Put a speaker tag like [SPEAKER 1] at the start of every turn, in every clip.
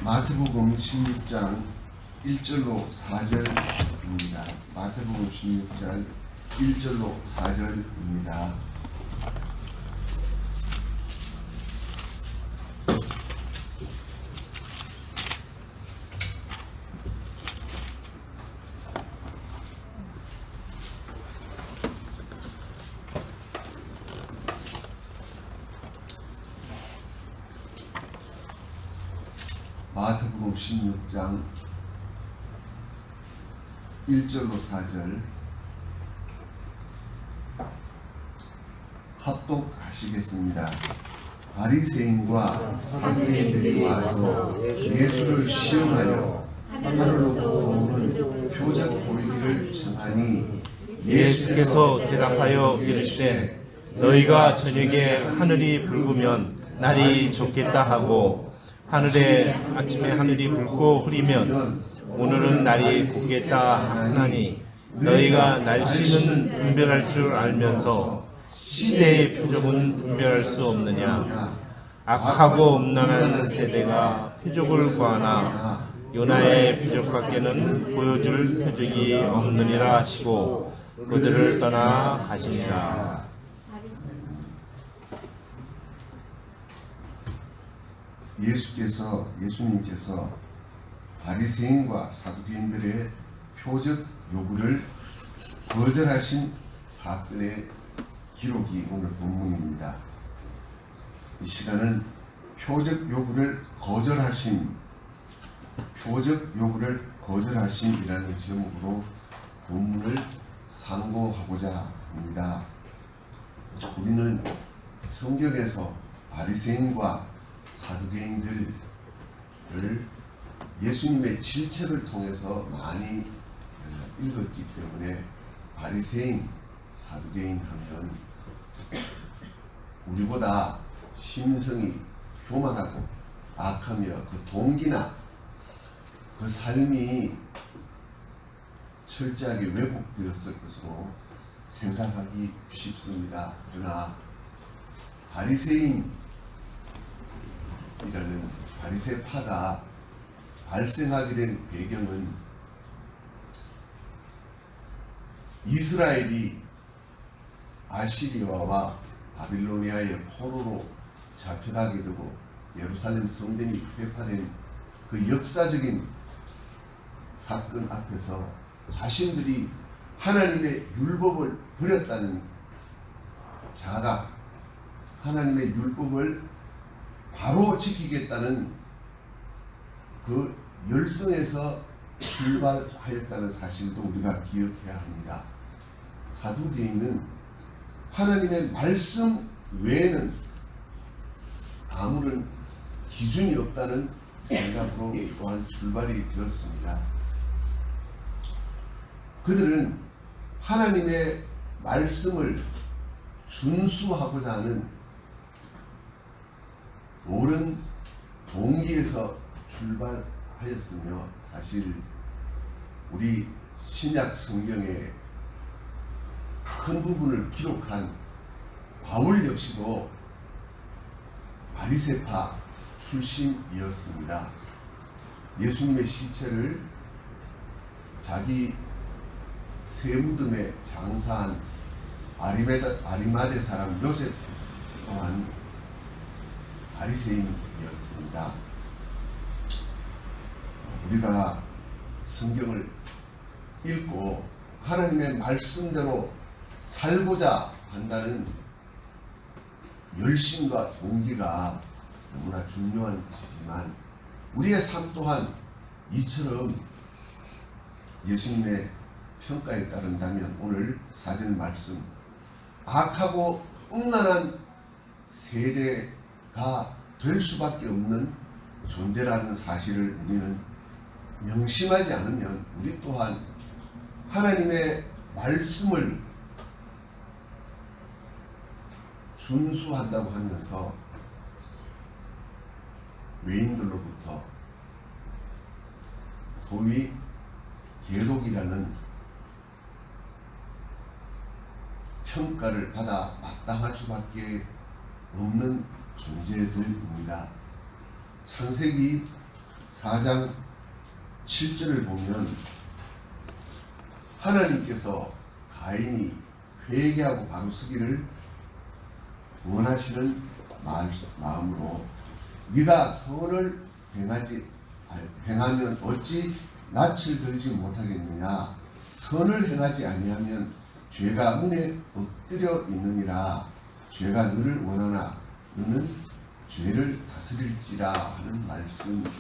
[SPEAKER 1] 마태복음 16장 1절로 4절입니다. 마태복음 16장 1절로 4절입니다. 마태복음 16장 1절로 4절 합독하시겠습니다. 바리새인과 사두개인들이 와서 예수를 시험하여 하늘로부터 오는 표적 보이기를 청하니
[SPEAKER 2] 예수께서 대답하여 이르시되 너희가 저녁에 하늘이 붉으면 날이 좋겠다 하고 하늘에 아침에 하늘이 붉고 흐리면 오늘은 날이 곱겠다 하나니 너희가 날씨는 분별할 줄 알면서 시대의 표적은 분별할 수 없느냐. 악하고 음란한 세대가 표적을 구하나 요나의 표적밖에는 보여줄 표적이 없느니라 하시고 그들을 떠나 가시니라.
[SPEAKER 1] 예수님께서 바리새인과 사두개인들의 표적 요구를 거절하신 사건의 기록이 오늘 본문입니다. 이 시간은 표적 요구를 거절하심이라는 제목으로 본문을 상고하고자 합니다. 우리는 성경에서 바리새인과 사두개인들을 예수님의 질책을 통해서 많이 읽었기 때문에 바리새인, 사두개인 하면 우리보다 심성이 교만하고 악하며 그 동기나 그 삶이 철저하게 왜곡되었을 것으로 생각하기 쉽습니다. 그러나 바리새인 이라는 바리새파가 발생하게 된 배경은 이스라엘이 아시리아와 바빌로니아의 포로로 잡혀가게 되고 예루살렘 성전이 회파된 그 역사적인 사건 앞에서 자신들이 하나님의 율법을 버렸다는 자각, 하나님의 율법을 바로 지키겠다는 그 열성에서 출발하였다는 사실도 우리가 기억해야 합니다. 사두개인은 하나님의 말씀 외에는 아무런 기준이 없다는 생각으로 또한 출발이 되었습니다. 그들은 하나님의 말씀을 준수하고자 하는 옳은 동기에서 출발하였으며 사실 우리 신약 성경의 큰 부분을 기록한 바울 역시도 바리새파 출신이었습니다. 예수님의 시체를 자기 세무듬에 장사한 아리마대 사람 요셉 또한 바리새인이었습니다. 우리가 성경을 읽고 하나님의 말씀대로 살고자 한다는 열심과 동기가 너무나 중요한 것이지만 우리의 삶 또한 이처럼 예수님의 평가에 따른다면 오늘 사전 말씀 악하고 음란한 세대가 될 수밖에 없는 존재라는 사실을 우리는 명심하지 않으면 우리 또한 하나님의 말씀을 준수한다고 하면서 외인들로부터 소위 계독이라는 평가를 받아 마땅할 수밖에 없는 존재들입니다. 창세기 4장 7절을 보면 하나님께서 가인이 회개하고 바로 서기를 원하시는 마음으로 네가 선을 행하면 어찌 낯을 들지 못하겠느냐. 선을 행하지 아니하면 죄가 문에 엎드려 있느니라. 죄가 너를 원하나 너는 죄를 다스릴지라 하는 말씀을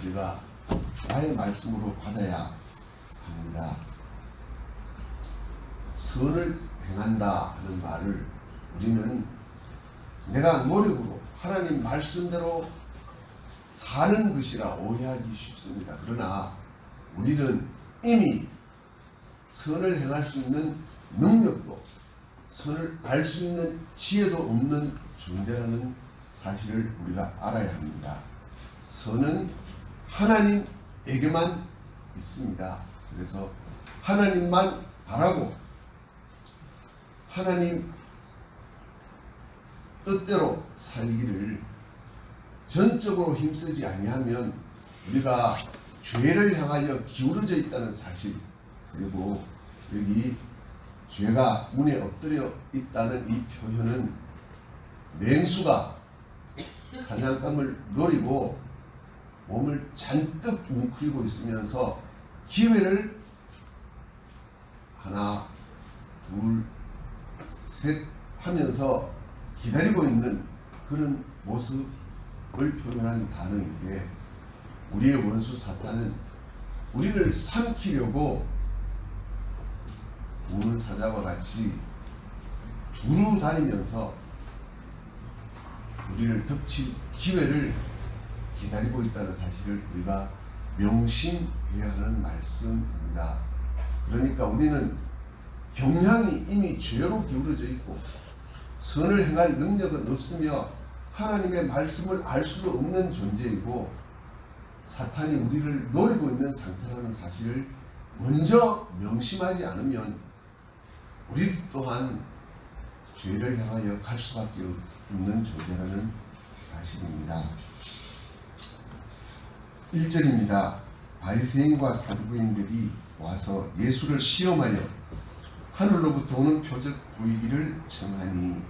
[SPEAKER 1] 우리가 나의 말씀으로 받아야 합니다. 선을 행한다 하는 말을 우리는 내가 노력으로 하나님 말씀대로 사는 것이라 오해하기 쉽습니다. 그러나 우리는 이미 선을 행할 수 있는 능력도 선을 알 수 있는 지혜도 없는 존재라는 사실을 우리가 알아야 합니다. 선은 하나님에게만 있습니다. 그래서 하나님만 바라고 하나님 뜻대로 살기를 전적으로 힘쓰지 아니하면 우리가 죄를 향하여 기울어져 있다는 사실, 그리고 여기 죄가 문에 엎드려 있다는 이 표현은 맹수가 사냥감을 노리고 몸을 잔뜩 웅크리고 있으면서 기회를 하나, 둘, 셋 하면서 기다리고 있는 그런 모습을 표현한 단어인데, 우리의 원수 사탄은 우리를 삼키려고 우는 사자와 같이 두루 다니면서 우리를 덮칠 기회를 기다리고 있다는 사실을 우리가 명심해야 하는 말씀입니다. 그러니까 우리는 경향이 이미 죄로 기울어져 있고 선을 행할 능력은 없으며 하나님의 말씀을 알 수도 없는 존재이고 사탄이 우리를 노리고 있는 상태라는 사실을 먼저 명심하지 않으면 우리 또한 죄를 향하여 갈 수밖에 없는 존재라는 사실입니다. 1절입니다. 바리새인과 사두개인들이 와서 예수를 시험하여 하늘로부터 오는 표적 보이기를 청하니,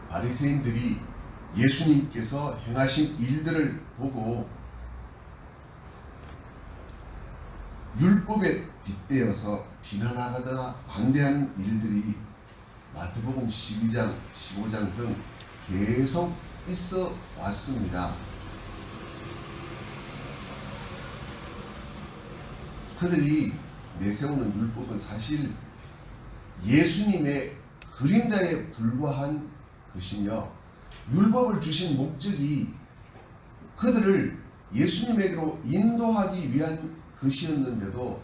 [SPEAKER 1] 바리새인들이 예수님께서 행하신 일들을 보고 율법에 빗대어서 비난하거나 반대하는 일들이 마태복음 12장, 15장 등 계속 있어 왔습니다. 그들이 내세우는 율법은 사실 예수님의 그림자에 불과한 것이며, 율법을 주신 목적이 그들을 예수님에게로 인도하기 위한 것이었는데도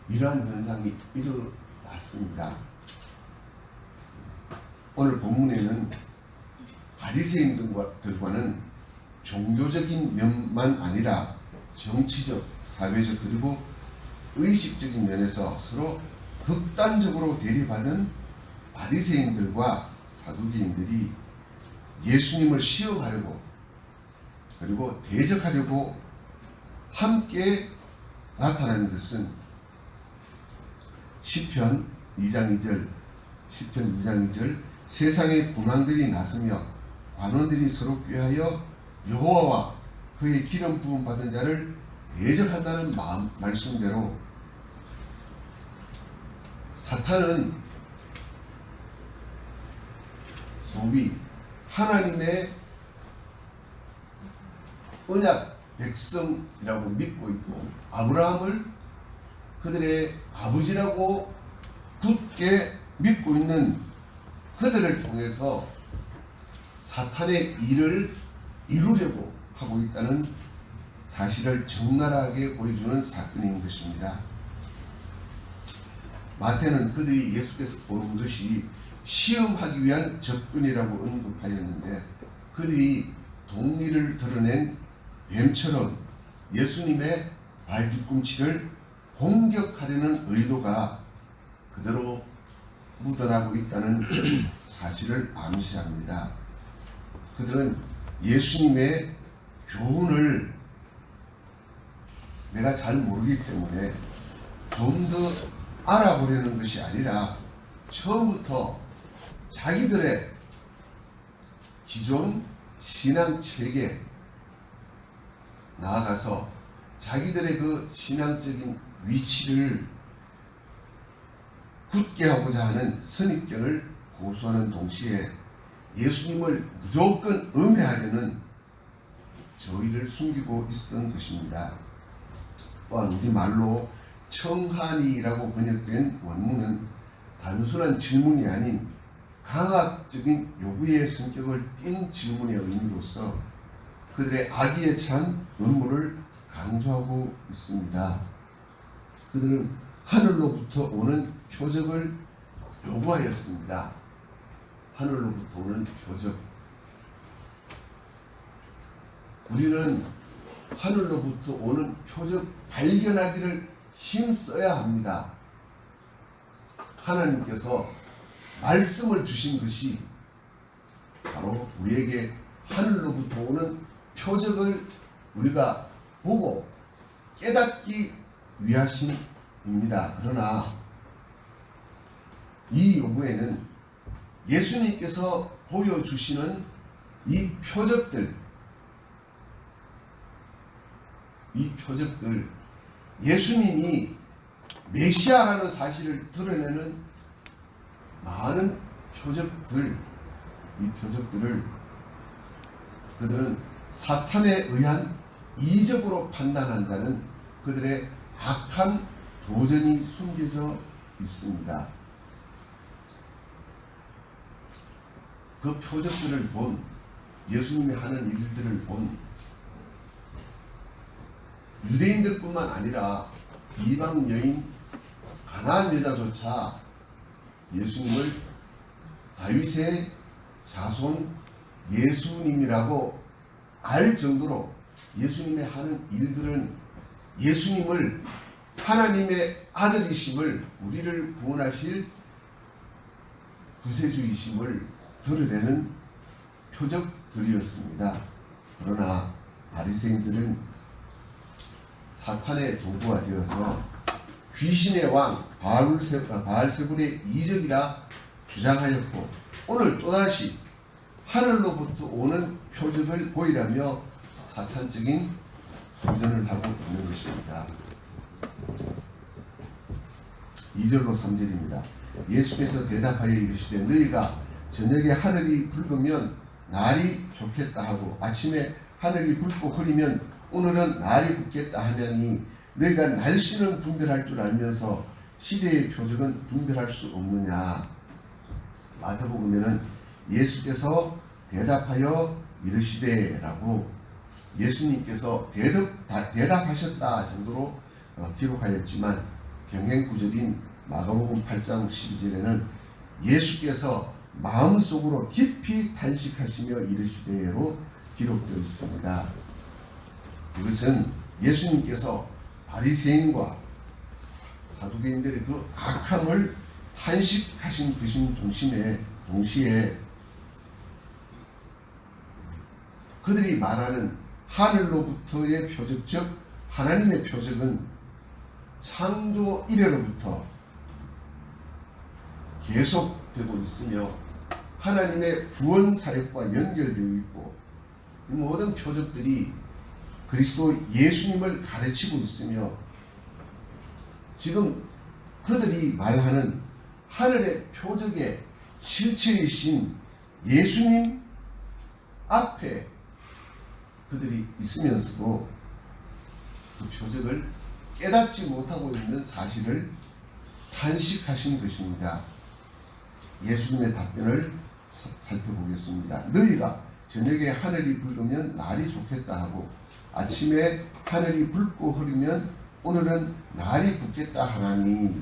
[SPEAKER 1] 이러한 현상이 일어났습니다. 오늘 본문에는 바리새인들과는 종교적인 면만 아니라 정치적, 사회적, 그리고 의식적인 면에서 서로 극단적으로 대립하는 바리새인들과 사두개인들이 예수님을 시험하려고 그리고 대적하려고 함께 나타나는 것은 시편 2장 2절 세상의 군왕들이 나서며 관원들이 서로 꾀하여 여호와와 그의 기름 부음 받은 자를 대적한다는 말씀대로 사탄은 소위 하나님의 언약 백성이라고 믿고 있고 아브라함을 그들의 아버지라고 굳게 믿고 있는 그들을 통해서 사탄의 일을 이루려고 하고 있다는 사실을 적나라하게 보여주는 사건인 것입니다. 마태는 그들이 예수께서 보는 것이 시험하기 위한 접근이라고 언급하였는데, 그들이 동리를 드러낸 뱀처럼 예수님의 발뒤꿈치를 공격하려는 의도가 그대로 묻어나고 있다는 사실을 암시합니다. 그들은 예수님의 교훈을 내가 잘 모르기 때문에 좀 더 알아보려는 것이 아니라 처음부터 자기들의 기존 신앙 체계 나아가서 자기들의 그 신앙적인 위치를 굳게 하고자 하는 선입견을 고수하는 동시에 예수님을 무조건 음해하려는 저희를 숨기고 있었던 것입니다. 또한 우리말로 청하니라고 번역된 원문은 단순한 질문이 아닌 강압적인 요구의 성격을 띤 질문의 의미로서 그들의 악의에 찬 의무를 강조하고 있습니다. 그들은 하늘로부터 오는 표적을 요구하였습니다. 하늘로부터 오는 표적. 우리는 하늘로부터 오는 표적 발견하기를 힘써야 합니다. 하나님께서 말씀을 주신 것이 바로 우리에게 하늘로부터 오는 표적을 우리가 보고 깨닫기 위하심입니다. 그러나 이 요구에는 예수님께서 보여주시는 이 표적들 예수님이 메시아라는 사실을 드러내는 많은 표적들, 이 표적들을 그들은 사탄에 의한 이적으로 판단한다는 그들의 악한 도전이 숨겨져 있습니다. 그 표적들을 본, 예수님이 하는 일들을 본 유대인들뿐만 아니라 이방 여인 가나안 여자조차 예수님을 다윗의 자손 예수님이라고 알 정도로 예수님의 하는 일들은 예수님을 하나님의 아들이심을, 우리를 구원하실 구세주이심을 드러내는 표적들이었습니다. 그러나 바리새인들은 사탄의 도구가 되어서 귀신의 왕 바알세불의 이적이라 주장하였고, 오늘 또다시 하늘로부터 오는 표적을 보이라며 사탄적인 도전을 하고 있는 것입니다. 2절로 3절입니다. 예수께서 대답하여 이르시되 너희가 저녁에 하늘이 붉으면 날이 좋겠다 하고 아침에 하늘이 붉고 흐리면 오늘은 날이 붓겠다 하냐니 너희가 날씨는 분별할 줄 알면서 시대의 표적은 분별할 수 없느냐. 마태복음에는 예수께서 대답하여 이르시되라고 예수님께서 대답하셨다 정도로 기록하였지만 경행구절인 마가복음 8장 12절에는 예수께서 마음속으로 깊이 탄식하시며 이르시되로 기록되어 있습니다. 이것은 예수님께서 바리새인과 사두개인들의 그 악함을 탄식하신 것인 동시에 그들이 말하는 하늘로부터의 표적, 즉 하나님의 표적은 창조 이래로부터 계속되고 있으며 하나님의 구원 사역과 연결되어 있고, 이 모든 표적들이 그리스도 예수님을 가르치고 있으며 지금 그들이 말하는 하늘의 표적의 실체이신 예수님 앞에 그들이 있으면서도 그 표적을 깨닫지 못하고 있는 사실을 탄식하신 것입니다. 예수님의 답변을 살펴보겠습니다. 너희가 저녁에 하늘이 붉으면 날이 좋겠다 하고 아침에 하늘이 붉고 흐리면 오늘은 날이 붓겠다 하나니,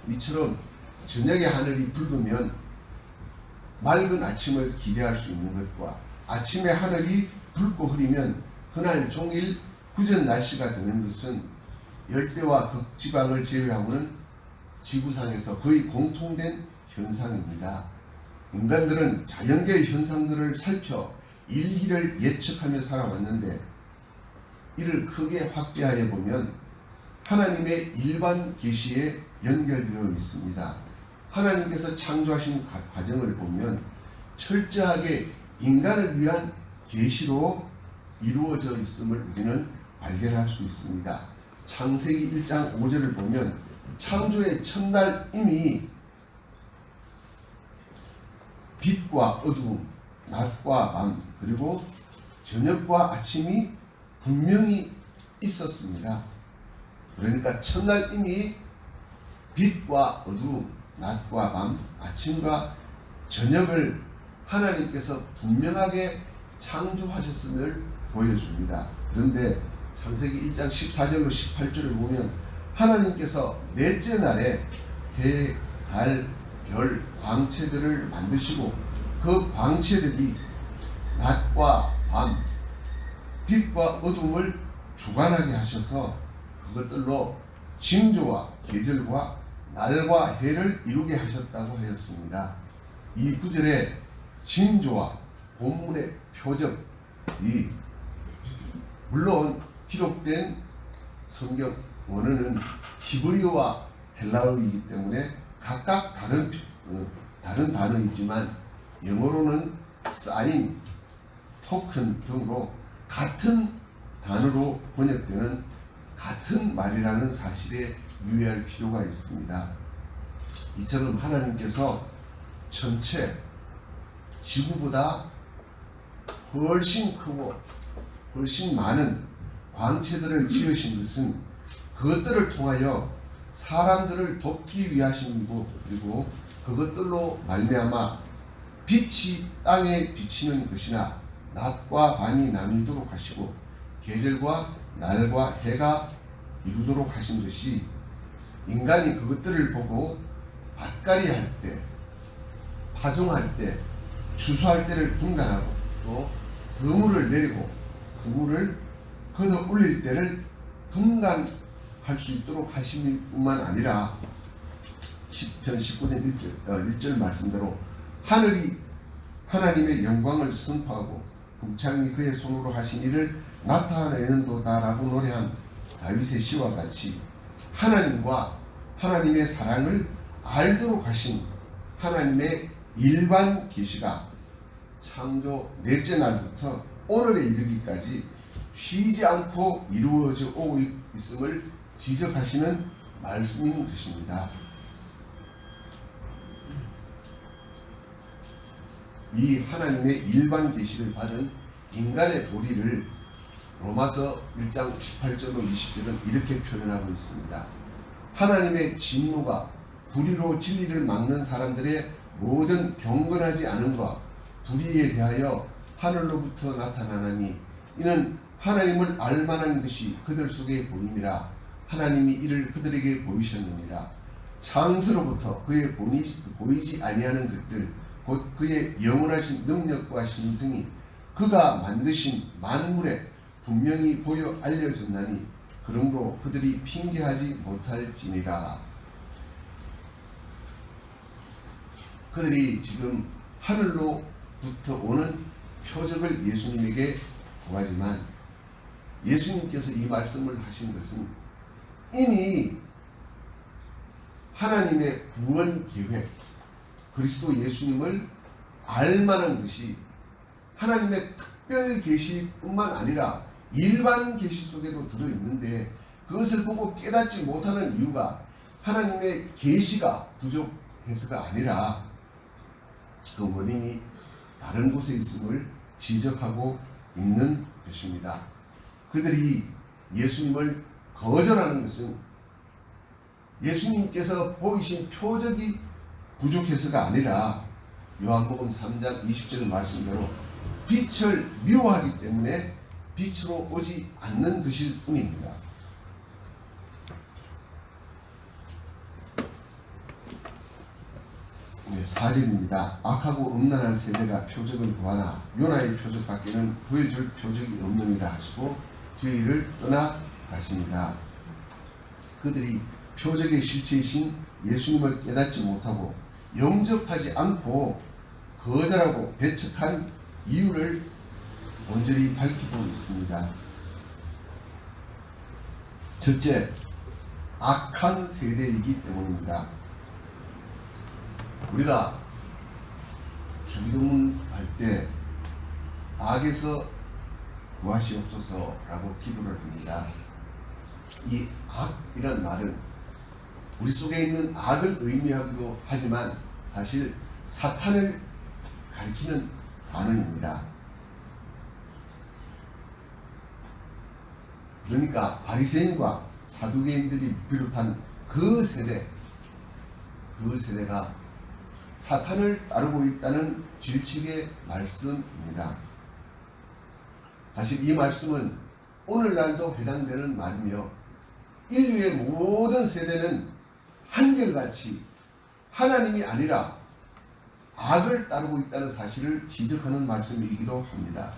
[SPEAKER 1] 이처럼 저녁에 하늘이 붉으면 맑은 아침을 기대할 수 있는 것과 아침에 하늘이 붉고 흐리면 그날 종일 구전 날씨가 되는 것은 열대와 극지방을 제외하고는 지구상에서 거의 공통된 현상입니다. 인간들은 자연계의 현상들을 살펴 일기를 예측하며 살아왔는데 이를 크게 확대하여 보면 하나님의 일반 계시에 연결되어 있습니다. 하나님께서 창조하신 과정을 보면 철저하게 인간을 위한 계시로 이루어져 있음을 우리는 발견할 수 있습니다. 창세기 1장 5절을 보면 창조의 첫날 이미 빛과 어두움, 낮과 밤, 그리고 저녁과 아침이 분명히 있었습니다. 그러니까 첫날 이미 빛과 어두움, 낮과 밤, 아침과 저녁을 하나님께서 분명하게 창조하셨음을 보여줍니다. 그런데 창세기 1장 14절로 18절을 보면 하나님께서 넷째 날에 해, 달, 별, 광채들을 만드시고 그 광채들이 낮과 밤, 빛과 어둠을 주관하게 하셔서 그것들로 징조와 계절과 날과 해를 이루게 하셨다고 하였습니다. 이 구절의 징조와 본문의 표적이 물론 기록된 성경 원어는 히브리어와 헬라어이기 때문에 각각 다른 단어이지만 영어로는 사인, 토큰 등으로 같은 단어로 번역되는 같은 말이라는 사실에 유의할 필요가 있습니다. 이처럼 하나님께서 전체 지구보다 훨씬 크고 훨씬 많은 광채들을 지으신 것은 그것들을 통하여 사람들을 돕기 위하심이고, 그리고 그것들로 말미암아 빛이 땅에 비치는 것이나 낮과 밤이 나뉘도록 하시고 계절과 날과 해가 이루도록 하신 것이 인간이 그것들을 보고 밭갈이 할 때, 파종할 때, 추수할 때를 분간하고 또 그물을 내리고 그물을 걷어 올릴 때를 분간할 수 있도록 하신 뿐만 아니라 시편 19편 1절 말씀대로 하늘이 하나님의 영광을 선포하고 궁창이 그의 손으로 하신 일을 나타내는도다라고 노래한 다윗의 시와 같이 하나님과 하나님의 사랑을 알도록 하신 하나님의 일반 계시가 창조 넷째 날부터 오늘에 이르기까지 쉬지 않고 이루어져 오고 있음을 지적하시는 말씀인 것입니다. 이 하나님의 일반 계시를 받은 인간의 도리를 로마서 1장 18절로 20절은 이렇게 표현하고 있습니다. 하나님의 진노가 불의로 진리를 막는 사람들의 모든 경건하지 않음과 불의에 대하여 하늘로부터 나타나나니 이는 하나님을 알만한 것이 그들 속에 보임이라. 하나님이 이를 그들에게 보이셨느니라. 창세로부터 그의 보이지 아니하는 것들 곧 그의 영원하신 능력과 신성이 그가 만드신 만물에 분명히 보여 알려졌나니 그러므로 그들이 핑계하지 못할지니라. 그들이 지금 하늘로부터 오는 표적을 예수님에게 구하지만 예수님께서 이 말씀을 하신 것은 이미 하나님의 구원 계획, 그리스도 예수님을 알만한 것이 하나님의 특별 계시뿐만 아니라 일반 계시 속에도 들어있는데 그것을 보고 깨닫지 못하는 이유가 하나님의 계시가 부족해서가 아니라 그 원인이 다른 곳에 있음을 지적하고 있는 것입니다. 그들이 예수님을 거절하는 것은 예수님께서 보이신 표적이 부족해서가 아니라 요한복음 3장 20절 말씀대로 빛을 미워하기 때문에 빛으로 오지 않는 것일 뿐입니다. 네, 4절입니다. 악하고 음란한 세대가 표적을 구하나 요나의 표적 밖에는 보여줄 표적이 없느니라 하시고 저희를 떠나 가시니라. 그들이 표적의 실체이신 예수님을 깨닫지 못하고 영접하지 않고 거절하고 배척한 이유를 본절히 밝히고 있습니다. 첫째, 악한 세대이기 때문입니다. 우리가 주기도문 할 때 악에서 구하시옵소서라고 기도를 합니다. 이 악이란 말은 우리 속에 있는 악을 의미하기도 하지만 사실 사탄을 가리키는 단어입니다. 그러니까 바리새인과 사두개인들이 비롯한 그 세대가 사탄을 따르고 있다는 질책의 말씀입니다. 사실 이 말씀은 오늘날도 해당되는 말이며 인류의 모든 세대는 한결같이 하나님이 아니라 악을 따르고 있다는 사실을 지적하는 말씀이기도 합니다.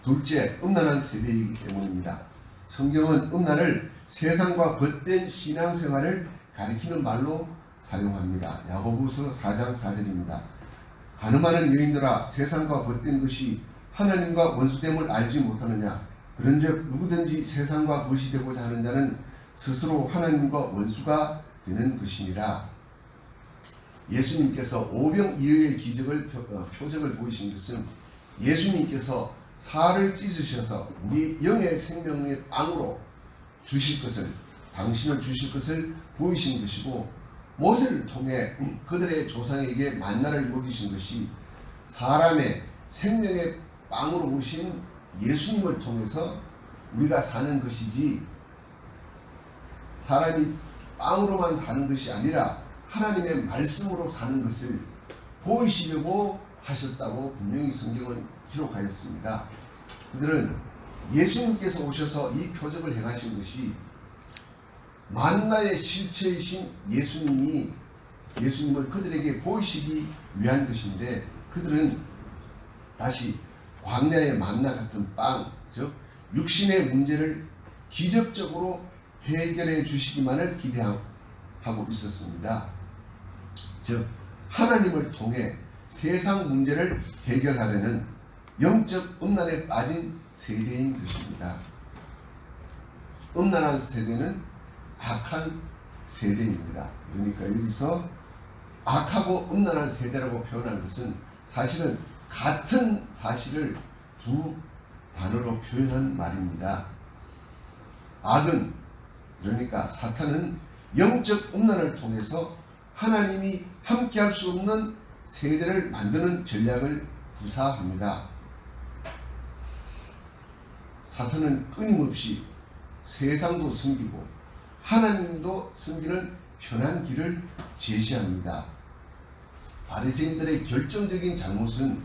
[SPEAKER 1] 둘째, 음란한 세대이기 때문입니다. 성경은 음란을 세상과 겉된 신앙생활을 가리키는 말로 사용합니다. 야고보서 4장 4절입니다. 간음하는 여인들아, 세상과 겉된 것이 하나님과 원수됨을 알지 못하느냐? 그런즉 누구든지 세상과 것이 되고자 하는 자는 스스로 하나님과 원수가 되는 것이니라. 예수님께서 오병이어의 표적을 보이신 것은 예수님께서 살을 찢으셔서 우리 영의 생명의 빵으로 주실 것을, 당신을 주실 것을 보이신 것이고, 모세를 통해 그들의 조상에게 만나를 먹이신 것이 사람의 생명의 빵으로 오신 예수님을 통해서 우리가 사는 것이지, 사람이 빵으로만 사는 것이 아니라 하나님의 말씀으로 사는 것을 보이시려고 하셨다고 분명히 성경은 기록하였습니다. 그들은 예수님께서 오셔서 이 표적을 행하신 것이 만나의 실체이신 예수님을 그들에게 보이시기 위한 것인데, 그들은 다시 광야의 만나 같은 빵, 즉 육신의 문제를 기적적으로 해결해 주시기만을 기대하고 있었습니다. 즉 하나님을 통해 세상 문제를 해결하려는 영적 음란에 빠진 세대인 것입니다. 음란한 세대는 악한 세대입니다. 그러니까 여기서 악하고 음란한 세대라고 표현한 것은 사실은 같은 사실을 두 단어로 표현한 말입니다. 악은, 그러니까 사탄은 영적 음란을 통해서 하나님이 함께할 수 없는 세대를 만드는 전략을 구사합니다. 사탄은 끊임없이 세상도 숨기고 하나님도 숨기는 편한 길을 제시합니다. 바리새인들의 결정적인 잘못은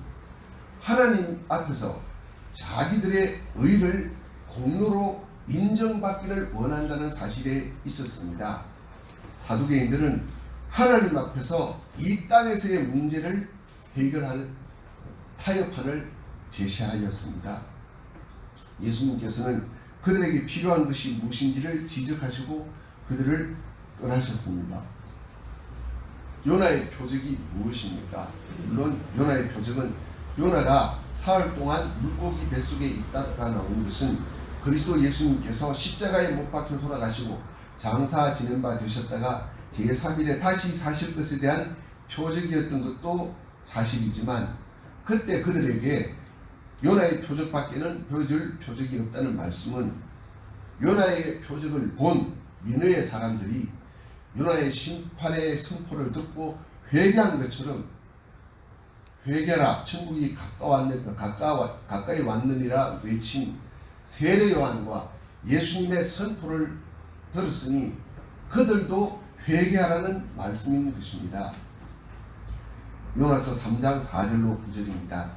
[SPEAKER 1] 하나님 앞에서 자기들의 의를 공로로 인정받기를 원한다는 사실에 있었습니다. 사두개인들은 하나님 앞에서 이 땅에서의 문제를 해결하는 타협판을 제시하였습니다. 예수님께서는 그들에게 필요한 것이 무엇인지를 지적하시고 그들을 떠나셨습니다. 요나의 표적이 무엇입니까? 물론 요나의 표적은 요나가 사흘 동안 물고기 뱃속에 있다가 나온 것은 그리스도 예수님께서 십자가에 못 박혀 돌아가시고 장사 지낸 바 되셨다가 제3일에 다시 사실 것에 대한 표적이었던 것도 사실이지만, 그때 그들에게 요나의 표적밖에는 보여줄 표적이 없다는 말씀은 요나의 표적을 본 니느웨 사람들이 요나의 심판의 선포를 듣고 회개한 것처럼 회개라, 천국이 가까이 왔느니라 외친 세례 요한과 예수님의 선포를 들었으니 그들도 회개하라는 말씀인 것입니다. 요나서 3장 4절로 9절입니다.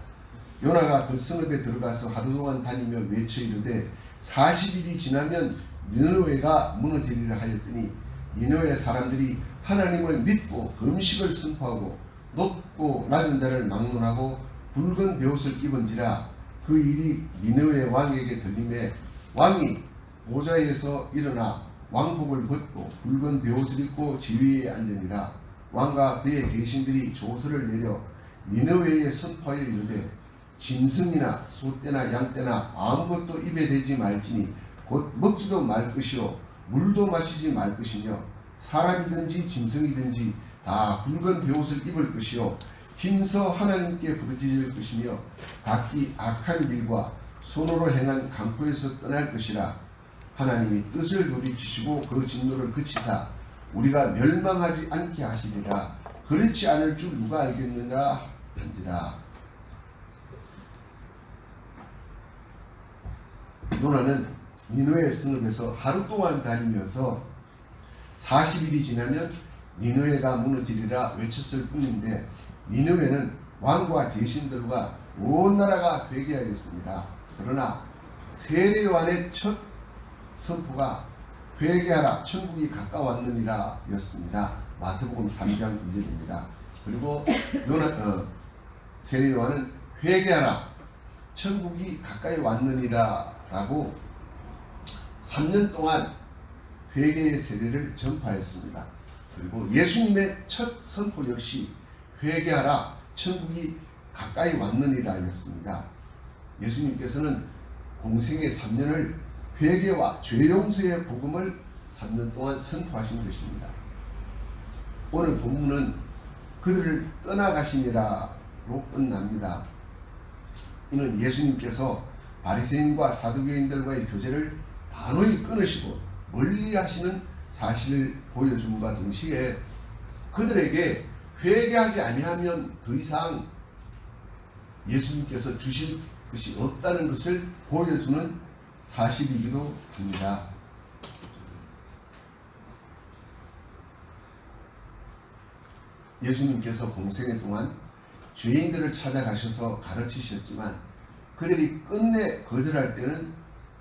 [SPEAKER 1] 요나가 그 성읍에 들어가서 하루 동안 다니며 외쳐 이르되 40일이 지나면 니느웨가 무너지리라 하였더니 니느웨 사람들이 하나님을 믿고 금식을 선포하고 높고 낮은 자를 막론하고 붉은 베옷을 입은지라. 그 일이 니느웨 왕에게 들림에 왕이 보좌에서 일어나 왕복을 벗고 붉은 베옷을 입고 지위에 앉으니라. 왕과 그의 대신들이 조서를 내려 니느웨에 선포하여 이르되 짐승이나 소떼나 양떼나 아무것도 입에 대지 말지니 곧 먹지도 말 것이요 물도 마시지 말 것이며 사람이든지 짐승이든지 다 굵은 베옷을 입을 것이요 힘써 하나님께 부르짖을 것이며 각기 악한 길과 손으로 행한 강포에서 떠날 것이라. 하나님이 뜻을 돌이키시고 그 진노를 그치사 우리가 멸망하지 않게 하시리라. 그렇지 않을 줄 누가 알겠느냐 한지라. 요나는 니느웨 성읍에서 하루 동안 다니면서 40일이 지나면 니느웨가 무너지리라 외쳤을 뿐인데, 니느웨는 왕과 대신들과 온 나라가 회개하였습니다. 그러나 세례요한의 첫 선포가 회개하라 천국이 가까웠느니라 였습니다. 마태복음 3장 2절입니다. 그리고 세례요한은 회개하라 천국이 가까이 왔느니라 라고 3년 동안 회개의 세례를 전파했습니다. 그리고 예수님의 첫 선포 역시 회개하라 천국이 가까이 왔느니라 였습니다. 예수님께서는 공생의 3년을 회개와 죄 용서의 복음을 3년 동안 선포하신 것입니다. 오늘 본문은 그들을 떠나가시니라로 끝납니다. 이는 예수님께서 바리새인과 사두개인들과의 교제를 단호히 끊으시고 멀리하시는 사실을 보여줌과 동시에 그들에게 회개하지 아니하면 더 이상 예수님께서 주실 것이 없다는 것을 보여주는 사실이기도 합니다. 예수님께서 공생애 동안 죄인들을 찾아가셔서 가르치셨지만 그들이 끝내 거절할 때는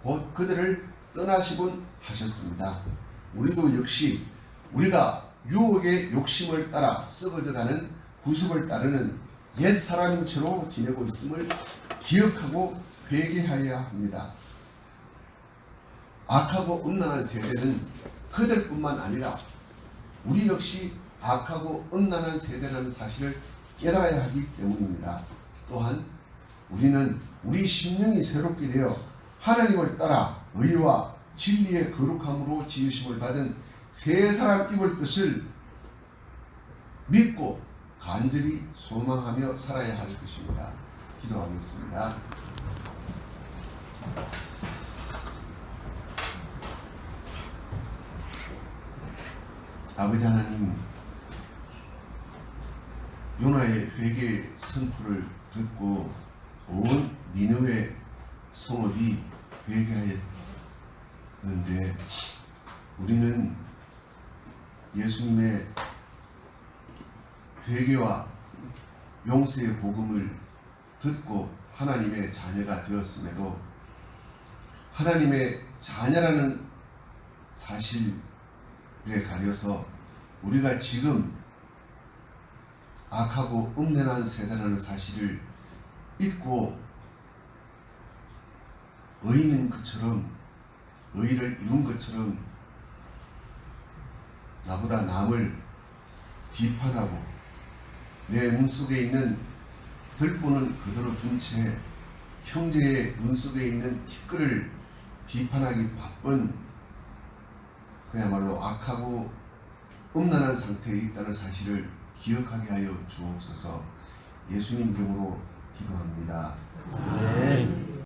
[SPEAKER 1] 곧 그들을 떠나시곤 하셨습니다. 우리도 역시 우리가 유혹의 욕심을 따라 썩어져가는 구습을 따르는 옛 사람인 채로 지내고 있음을 기억하고 회개하여야 합니다. 악하고 음란한 세대는 그들뿐만 아니라 우리 역시 악하고 음란한 세대라는 사실을 깨달아야 하기 때문입니다. 또한 우리는 우리 심령이 새롭게 되어 하나님을 따라 의와 진리의 거룩함으로 지으심을 받은 새 사람 입을 것을 믿고 간절히 소망하며 살아야 할 것입니다. 기도하겠습니다. 아버지 하나님, 요나의 회개 선포를 듣고 온 니느웨 성읍이 회개하였는데 우리는 예수님의 회개와 용서의 복음을 듣고 하나님의 자녀가 되었음에도 하나님의 자녀라는 사실에 가려서 우리가 지금 악하고 음란한 세대라는 사실을 잊고 의인인 것처럼 의를 이룬 것처럼 나보다 남을 비판하고 내 눈 속에 있는 들보는 그대로 둔 채 형제의 눈 속에 있는 티끌을 비판하기 바쁜 그야말로 악하고 음란한 상태에 있다는 사실을 기억하게 하여 주옵소서. 예수님 이름으로 기도합니다.
[SPEAKER 2] 네.